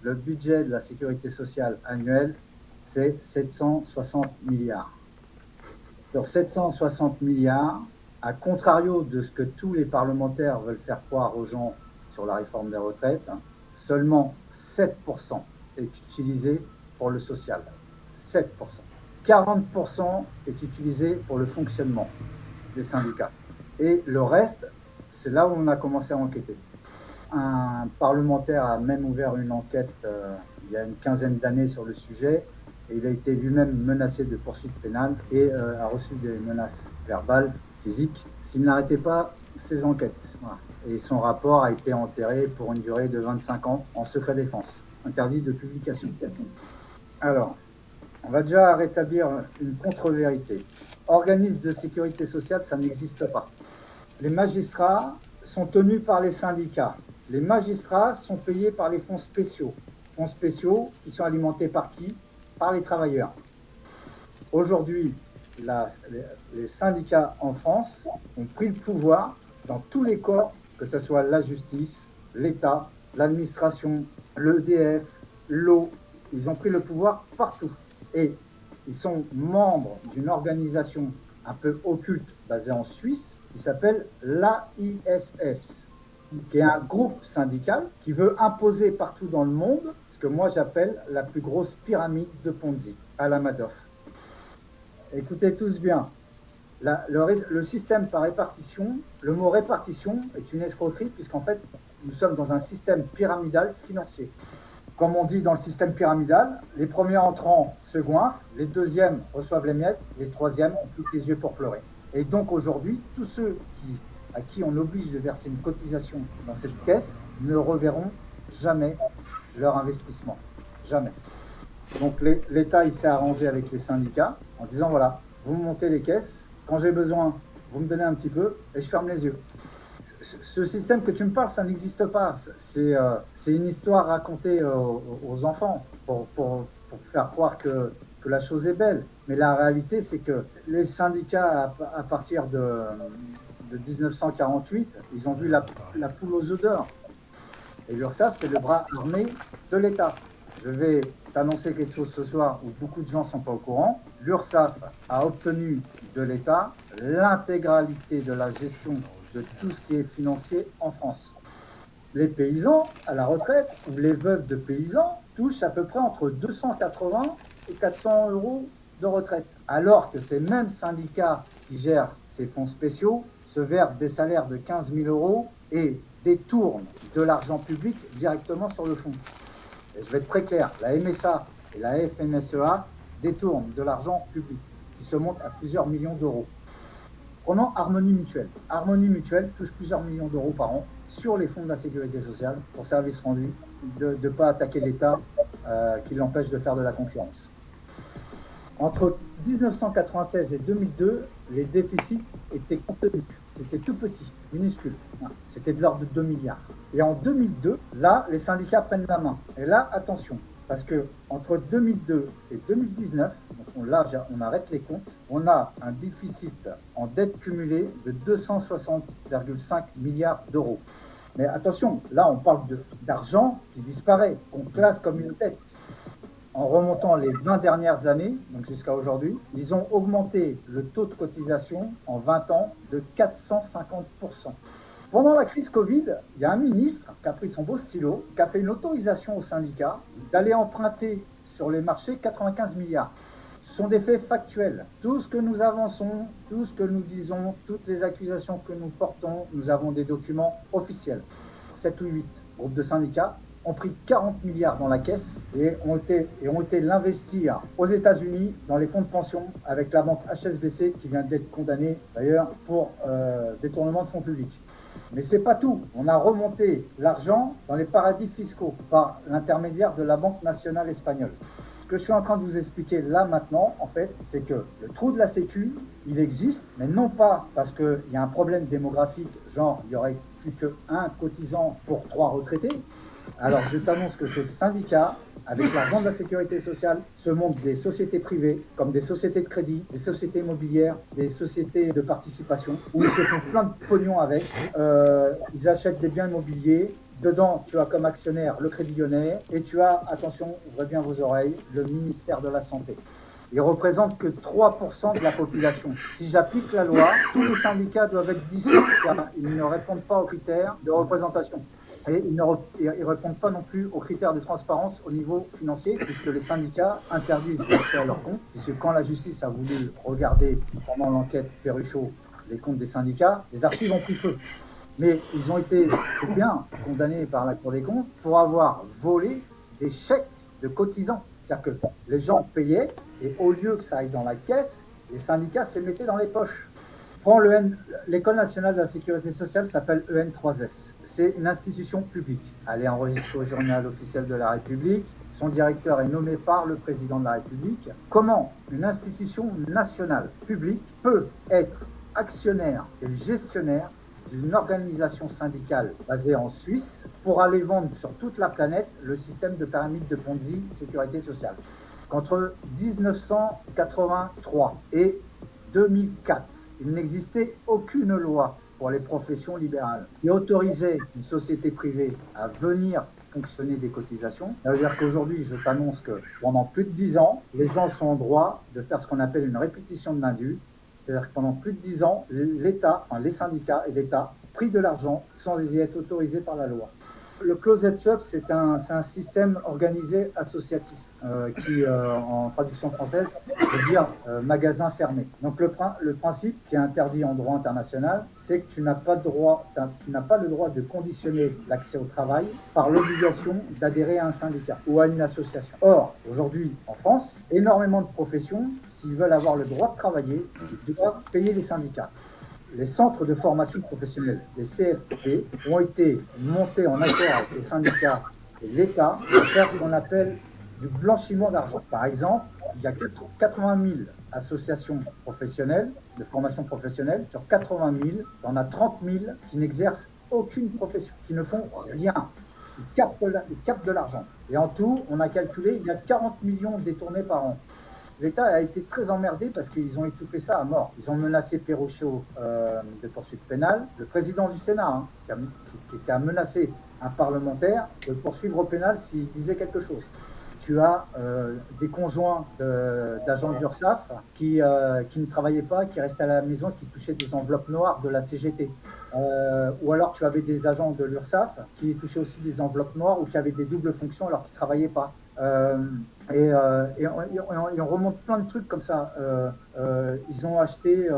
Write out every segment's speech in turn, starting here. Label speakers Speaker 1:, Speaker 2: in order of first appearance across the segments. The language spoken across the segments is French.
Speaker 1: le budget de la sécurité sociale annuel, c'est 760 milliards. Sur 760 milliards, à contrario de ce que tous les parlementaires veulent faire croire aux gens sur la réforme des retraites, seulement 7% est utilisé pour le social. 7%. 40% est utilisé pour le fonctionnement des syndicats. Et le reste, c'est là où on a commencé à enquêter. Un parlementaire a même ouvert une enquête il y a une quinzaine d'années sur le sujet, et il a été lui-même menacé de poursuites pénales et a reçu des menaces verbales, physiques, s'il n'arrêtait pas ses enquêtes. Voilà. Et son rapport a été enterré pour une durée de 25 ans en secret défense, interdit de publication. Alors, on va déjà rétablir une contre-vérité. Organisme de sécurité sociale, ça n'existe pas. Les magistrats sont tenus par les syndicats. Les magistrats sont payés par les fonds spéciaux. Fonds spéciaux qui sont alimentés par qui? Par les travailleurs. Aujourd'hui, les syndicats en France ont pris le pouvoir dans tous les corps, que ce soit la justice, l'État, l'administration, l'EDF, l'eau. Ils ont pris le pouvoir partout. Et ils sont membres d'une organisation un peu occulte basée en Suisse qui s'appelle l'AISS, qui est un groupe syndical qui veut imposer partout dans le monde ce que moi j'appelle la plus grosse pyramide de Ponzi, à la Madoff. Écoutez tous bien, le système par répartition, le mot répartition est une escroquerie puisqu'en fait nous sommes dans un système pyramidal financier. Comme on dit dans le système pyramidal, les premiers entrants se goinfrent, les deuxièmes reçoivent les miettes, les troisièmes ont plus que les yeux pour pleurer. Et donc aujourd'hui, tous ceux à qui on oblige de verser une cotisation dans cette caisse ne reverront jamais leur investissement. Jamais. Donc l'État, il s'est arrangé avec les syndicats en disant, voilà, vous me montez les caisses, quand j'ai besoin, vous me donnez un petit peu et je ferme les yeux. Ce système que tu me parles, ça n'existe pas. C'est une histoire racontée aux enfants pour faire croire que la chose est belle. Mais la réalité, c'est que les syndicats, à partir de 1948, ils ont vu la poule aux œufs d'or. Et l'URSSAF, c'est le bras armé de l'État. Je vais t'annoncer quelque chose ce soir où beaucoup de gens ne sont pas au courant. L'URSSAF a obtenu de l'État l'intégralité de la gestion de tout ce qui est financier en France. Les paysans à la retraite ou les veuves de paysans touchent à peu près entre 280 et 400 euros de retraite. Alors que ces mêmes syndicats qui gèrent ces fonds spéciaux se versent des salaires de 15 000 euros et détournent de l'argent public directement sur le fonds. Et je vais être très clair, la MSA et la FNSEA détournent de l'argent public qui se monte à plusieurs millions d'euros. Prenons Harmonie Mutuelle. Harmonie Mutuelle touche plusieurs millions d'euros par an sur les fonds de la sécurité sociale pour services rendus, de ne pas attaquer l'État qui l'empêche de faire de la concurrence. Entre 1996 et 2002, les déficits étaient contenus. C'était tout petit, minuscule. C'était de l'ordre de 2 milliards. Et en 2002, là, les syndicats prennent la main. Et là, attention, parce que entre 2002 et 2019, donc là, on arrête les comptes, on a un déficit en dette cumulée de 260,5 milliards d'euros. Mais attention, là, on parle d'argent qui disparaît, qu'on classe comme une dette. En remontant les 20 dernières années, donc jusqu'à aujourd'hui, ils ont augmenté le taux de cotisation en 20 ans de 450%. Pendant la crise Covid, il y a un ministre qui a pris son beau stylo, qui a fait une autorisation aux syndicats d'aller emprunter sur les marchés 95 milliards. Ce sont des faits factuels. Tout ce que nous avançons, tout ce que nous disons, toutes les accusations que nous portons, nous avons des documents officiels. 7 ou 8 groupes de syndicats ont pris 40 milliards dans la caisse et ont été l'investir aux États-Unis dans les fonds de pension avec la banque HSBC qui vient d'être condamnée d'ailleurs pour détournement de fonds publics. Mais c'est pas tout. On a remonté l'argent dans les paradis fiscaux par l'intermédiaire de la Banque nationale espagnole. Ce que je suis en train de vous expliquer là maintenant, en fait, c'est que le trou de la Sécu, il existe, mais non pas parce qu'il y a un problème démographique, genre il y aurait plus qu'un cotisant pour 3 retraités. Alors, je t'annonce que ce syndicat, avec l'argent de la sécurité sociale, se montre des sociétés privées, comme des sociétés de crédit, des sociétés immobilières, des sociétés de participation, où ils se font plein de pognon avec. Ils achètent des biens immobiliers, Dedans, tu as comme actionnaire le Crédit Lyonnais et tu as, attention, ouvrez bien vos oreilles, le ministère de la Santé. Ils représentent que 3% de la population. Si j'applique la loi, tous les syndicats doivent être dissous car ils ne répondent pas aux critères de représentation. Et ils ne répondent pas non plus aux critères de transparence au niveau financier, puisque les syndicats interdisent l'accès à leurs comptes, puisque quand la justice a voulu regarder pendant l'enquête Perruchot les comptes des syndicats, les archives ont pris feu. Mais ils ont été bien condamnés par la Cour des comptes pour avoir volé des chèques de cotisants. C'est-à-dire que les gens payaient et au lieu que ça aille dans la caisse, les syndicats se les mettaient dans les poches. L'École nationale de la sécurité sociale s'appelle EN3S. C'est une institution publique. Elle est enregistrée au journal officiel de la République. Son directeur est nommé par le président de la République. Comment une institution nationale publique peut être actionnaire et gestionnaire d'une organisation syndicale basée en Suisse pour aller vendre sur toute la planète le système de pyramide de Ponzi sécurité sociale. Qu'entre 1983 et 2004, il n'existait aucune loi pour les professions libérales qui autorisait une société privée à venir fonctionner des cotisations. Ça veut dire qu'aujourd'hui, je t'annonce que pendant plus de 10 ans, les gens sont en droit de faire ce qu'on appelle une répétition de l'indu. C'est-à-dire que pendant plus de 10 ans, l'État, enfin les syndicats et l'État prient de l'argent sans y être autorisés par la loi. Le closet shop, c'est un système organisé associatif qui, en traduction française, veut dire magasin fermé. Donc le principe qui est interdit en droit international, c'est que tu n'as pas le droit de conditionner l'accès au travail par l'obligation d'adhérer à un syndicat ou à une association. Or, aujourd'hui, en France, énormément de professions, s'ils veulent avoir le droit de travailler, ils doivent payer les syndicats. Les centres de formation professionnelle, les CFP, ont été montés en accord avec les syndicats et l'État pour faire ce qu'on appelle du blanchiment d'argent. Par exemple, il y a 80 000 associations professionnelles, de formation professionnelle. Sur 80 000, il y en a 30 000 qui n'exercent aucune profession, qui ne font rien. Ils captent de l'argent. Et en tout, on a calculé, il y a 40 millions détournés par an. L'État a été très emmerdé parce qu'ils ont étouffé ça à mort. Ils ont menacé Perruchot de poursuites pénales. Le président du Sénat, qui a menacé un parlementaire de poursuivre au pénal s'il disait quelque chose. Tu as des conjoints d'agents de l'URSSAF qui ne travaillaient pas, qui restaient à la maison, qui touchaient des enveloppes noires de la CGT. Ou alors tu avais des agents de l'URSSAF qui touchaient aussi des enveloppes noires ou qui avaient des doubles fonctions alors qu'ils ne travaillaient pas. Et on remonte plein de trucs comme ça. Ils ont acheté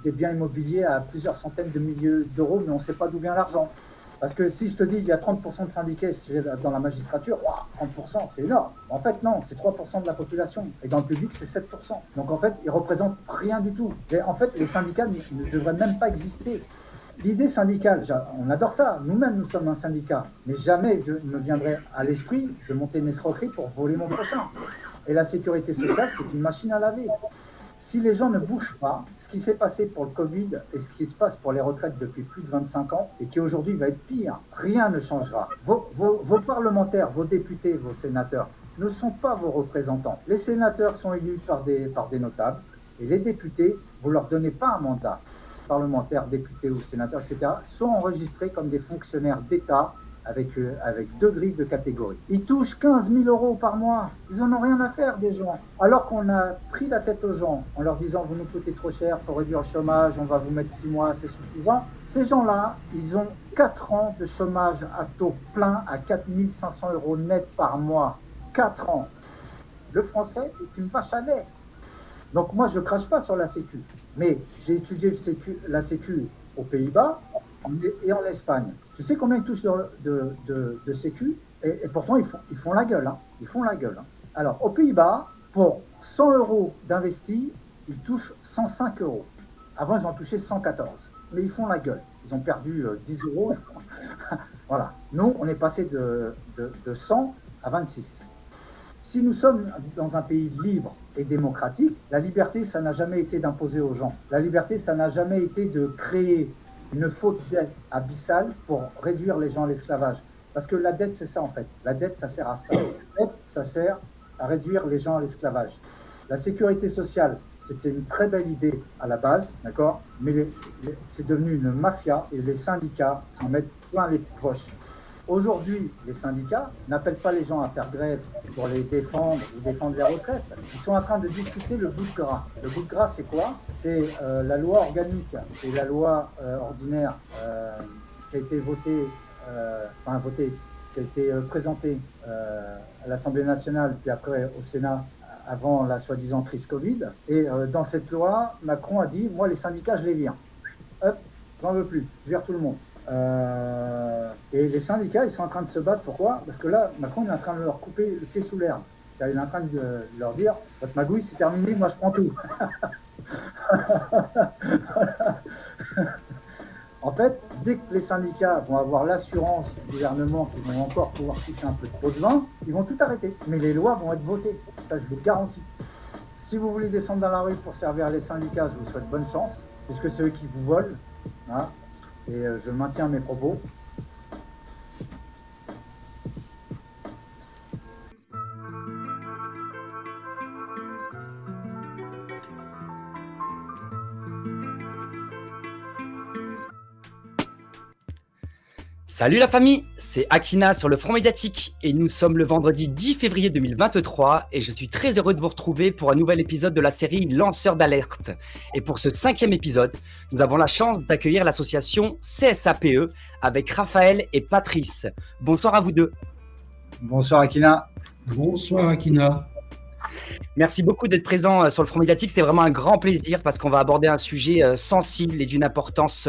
Speaker 1: des biens immobiliers à plusieurs centaines de milliers d'euros, mais on ne sait pas d'où vient l'argent. Parce que si je te dis qu'il y a 30% de syndiqués dans la magistrature, 30% c'est énorme. En fait, non, c'est 3% de la population. Et dans le public, c'est 7%. Donc en fait, ils ne représentent rien du tout. Et en fait, les syndicats ne devraient même pas exister. L'idée syndicale, on adore ça. Nous-mêmes, nous sommes un syndicat. Mais jamais je ne viendrai à l'esprit de monter une escroquerie pour voler mon prochain. Et la sécurité sociale, c'est une machine à laver. Si les gens ne bougent pas, ce qui s'est passé pour le Covid et ce qui se passe pour les retraites depuis plus de 25 ans, et qui aujourd'hui va être pire, rien ne changera. Vos parlementaires, vos députés, vos sénateurs ne sont pas vos représentants. Les sénateurs sont élus par des notables, et les députés, vous ne leur donnez pas un mandat. Parlementaires, députés ou sénateurs, etc., sont enregistrés comme des fonctionnaires d'État avec 2 grilles de catégorie. Ils touchent 15 000 euros par mois. Ils n'en ont rien à faire des gens. Alors qu'on a pris la tête aux gens en leur disant vous nous coûtez trop cher, il faut réduire le chômage, on va vous mettre 6 mois, c'est suffisant. Ces gens-là, ils ont 4 ans de chômage à taux plein à 4 500 euros net par mois. 4 ans. Le français est une vache à lait. Donc moi, je ne crache pas sur la Sécu. Mais j'ai étudié la Sécu aux Pays-Bas et en Espagne. Tu sais combien ils touchent de Sécu et pourtant, ils font la gueule. Hein. Ils font la gueule. Hein. Alors, aux Pays-Bas, pour 100 euros d'investi, ils touchent 105 euros. Avant, ils ont touché 114. Mais ils font la gueule. Ils ont perdu 10 euros. Voilà. Nous, on est passé de 100 à 26. Si nous sommes dans un pays libre et démocratique, la liberté, ça n'a jamais été d'imposer aux gens. La liberté, ça n'a jamais été de créer une faute dette abyssale pour réduire les gens à l'esclavage. Parce que la dette, c'est ça en fait. La dette, ça sert à ça. La dette, ça sert à réduire les gens à l'esclavage. La sécurité sociale, C'était une très belle idée à la base, d'accord, mais c'est devenu une mafia et les syndicats s'en mettent plein les poches. Aujourd'hui, les syndicats n'appellent pas les gens à faire grève pour les défendre ou défendre les retraites. Ils sont en train de discuter le bout de gras. Le bout de gras, c'est quoi? C'est la loi organique et la loi ordinaire qui a été votée, qui a été présentée à l'Assemblée nationale, puis après au Sénat, avant la soi-disant crise Covid. Et dans cette loi, Macron a dit, moi, les syndicats, je les vire. Hop, j'en veux plus, je vire tout le monde. Et les syndicats, ils sont en train de se battre. Pourquoi? Parce que là, Macron il est en train de leur couper le pied sous l'herbe. Il est en train de leur dire, votre magouille, c'est terminé, moi je prends tout. En fait, dès que les syndicats vont avoir l'assurance du gouvernement qu'ils vont encore pouvoir toucher un peu de pot de vin, ils vont tout arrêter. Mais les lois vont être votées, ça je vous le garantis. Si vous voulez descendre dans la rue pour servir les syndicats, je vous souhaite bonne chance, puisque c'est eux qui vous volent. Hein, et je maintiens mes propos.
Speaker 2: Salut la famille, c'est Akina sur le Front Médiatique et nous sommes le vendredi 10 février 2023 et je suis très heureux de vous retrouver pour un nouvel épisode de la série Lanceurs d'alerte. Et pour ce 5e épisode, nous avons la chance d'accueillir l'association CSAPE avec Raphaël et Patrice. Bonsoir à vous deux.
Speaker 1: Bonsoir Akina.
Speaker 3: Bonsoir Akina.
Speaker 2: Merci beaucoup d'être présent sur le Front Médiatique. C'est vraiment un grand plaisir parce qu'on va aborder un sujet sensible et d'une importance,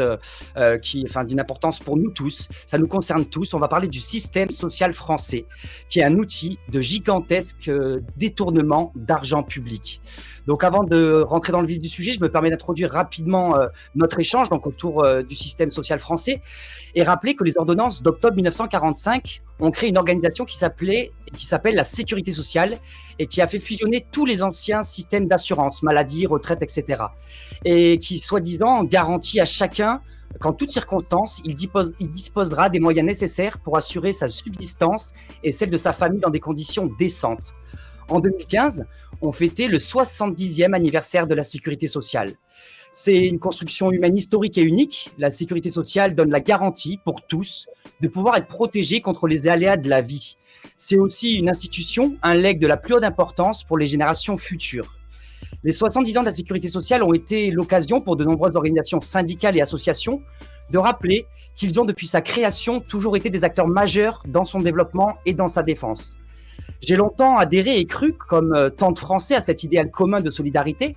Speaker 2: d'une importance pour nous tous. Ça nous concerne tous. On va parler du système social français, qui est un outil de gigantesque détournement d'argent public. Donc, avant de rentrer dans le vif du sujet, je me permets d'introduire rapidement notre échange autour du système social français et rappeler que les ordonnances d'octobre 1945 ont créé une organisation qui s'appelle la Sécurité sociale et qui a fait fusionner tous les anciens systèmes d'assurance, maladie, retraite, etc. Et qui, soi-disant, garantit à chacun qu'en toutes circonstances, il disposera des moyens nécessaires pour assurer sa subsistance et celle de sa famille dans des conditions décentes. En 2015, on fêtait le 70e anniversaire de la Sécurité sociale. C'est une construction humaine historique et unique. La Sécurité sociale donne la garantie pour tous de pouvoir être protégés contre les aléas de la vie. C'est aussi une institution, un legs de la plus haute importance pour les générations futures. Les 70 ans de la Sécurité sociale ont été l'occasion pour de nombreuses organisations syndicales et associations de rappeler qu'ils ont depuis sa création toujours été des acteurs majeurs dans son développement et dans sa défense. J'ai longtemps adhéré et cru, comme tant de Français, à cet idéal commun de solidarité,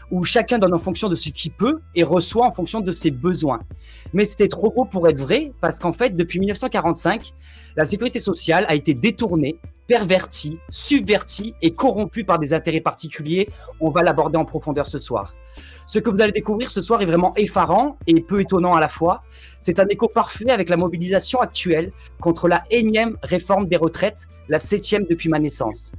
Speaker 2: où chacun donne en fonction de ce qu'il peut et reçoit en fonction de ses besoins. Mais c'était trop beau pour être vrai, parce qu'en fait, depuis 1945, la sécurité sociale a été détournée, pervertie, subvertie et corrompue par des intérêts particuliers. On va l'aborder en profondeur ce soir. Ce que vous allez découvrir ce soir est vraiment effarant et peu étonnant à la fois. C'est un écho parfait avec la mobilisation actuelle contre la énième réforme des retraites, la 7e depuis ma naissance.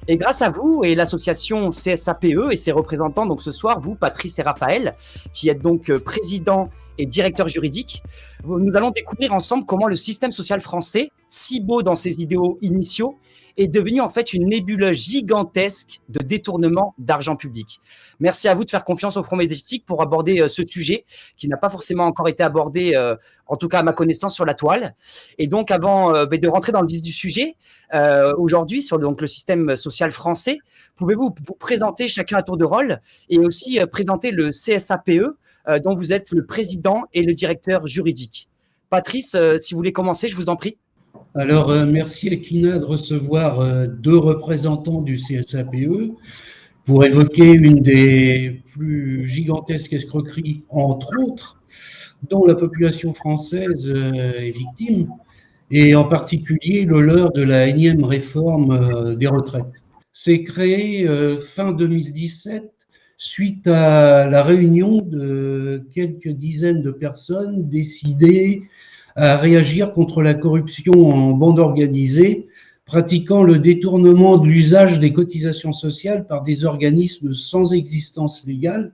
Speaker 2: Et grâce à vous et l'association CSAPE et ses représentants, donc ce soir, vous, Patrice et Raphaël, qui êtes donc président et directeur juridique, nous allons découvrir ensemble comment le système social français, si beau dans ses idéaux initiaux, est devenu en fait une nébuleuse gigantesque de détournement d'argent public. Merci à vous de faire confiance au Front Médiatique pour aborder ce sujet qui n'a pas forcément encore été abordé, en tout cas à ma connaissance, sur la toile. Et donc, avant de rentrer dans le vif du sujet, aujourd'hui, sur donc, le système social français, pouvez-vous vous présenter chacun à tour de rôle et aussi présenter le CSAPE, dont vous êtes le président et le directeur juridique. Patrice, si vous voulez commencer, je vous en prie.
Speaker 3: Alors, merci Akina de recevoir deux représentants du CSAPE pour évoquer une des plus gigantesques escroqueries, entre autres, dont la population française est victime, et en particulier le leurre de la énième réforme des retraites. C'est créé fin 2017 suite à la réunion de quelques dizaines de personnes décidées à réagir contre la corruption en bande organisée, pratiquant le détournement de l'usage des cotisations sociales par des organismes sans existence légale,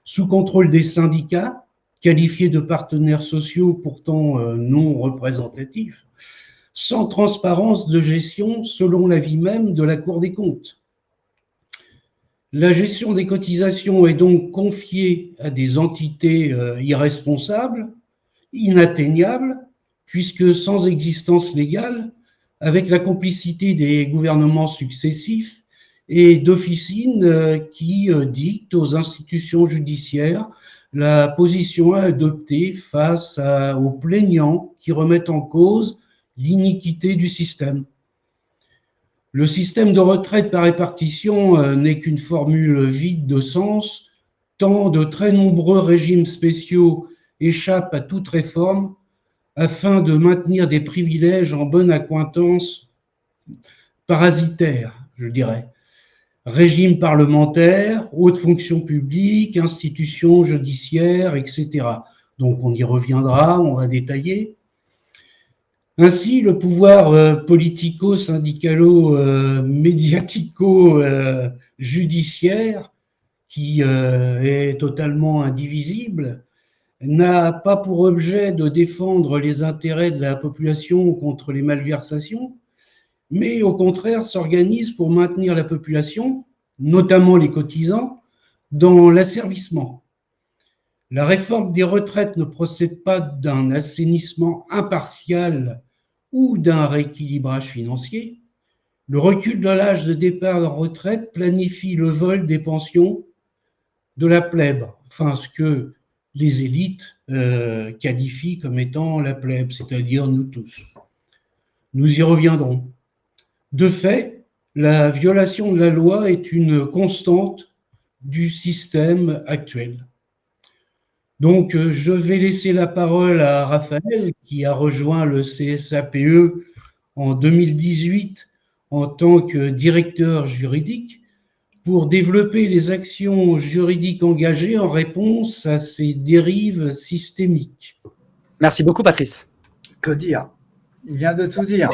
Speaker 3: sous contrôle des syndicats, qualifiés de partenaires sociaux pourtant non représentatifs, sans transparence de gestion selon l'avis même de la Cour des comptes. La gestion des cotisations est donc confiée à des entités irresponsables, inatteignables, puisque sans existence légale, avec la complicité des gouvernements successifs et d'officines qui dictent aux institutions judiciaires la position à adopter face aux plaignants qui remettent en cause l'iniquité du système. Le système de retraite par répartition n'est qu'une formule vide de sens, tant de très nombreux régimes spéciaux échappent à toute réforme afin de maintenir des privilèges en bonne accointance parasitaires, je dirais. Régime parlementaire, haute fonction publique, institutions judiciaires, etc. Donc on y reviendra, on va détailler. Ainsi, le pouvoir politico-syndicalo-médiatico-judiciaire, qui est totalement indivisible, n'a pas pour objet de défendre les intérêts de la population contre les malversations, mais au contraire s'organise pour maintenir la population, notamment les cotisants, dans l'asservissement. La réforme des retraites ne procède pas d'un assainissement impartial ou d'un rééquilibrage financier. Le recul de l'âge de départ en retraite planifie le vol des pensions de la plèbe, enfin ce que les élites qualifient comme étant la plèbe, c'est-à-dire nous tous. Nous y reviendrons. De fait, la violation de la loi est une constante du système actuel. Donc, je vais laisser la parole à Raphaël, qui a rejoint le CSAPE en 2018 en tant que directeur juridique, pour développer les actions juridiques engagées en réponse à ces dérives systémiques.
Speaker 2: Merci beaucoup, Patrice.
Speaker 1: Que dire? Il vient de tout dire.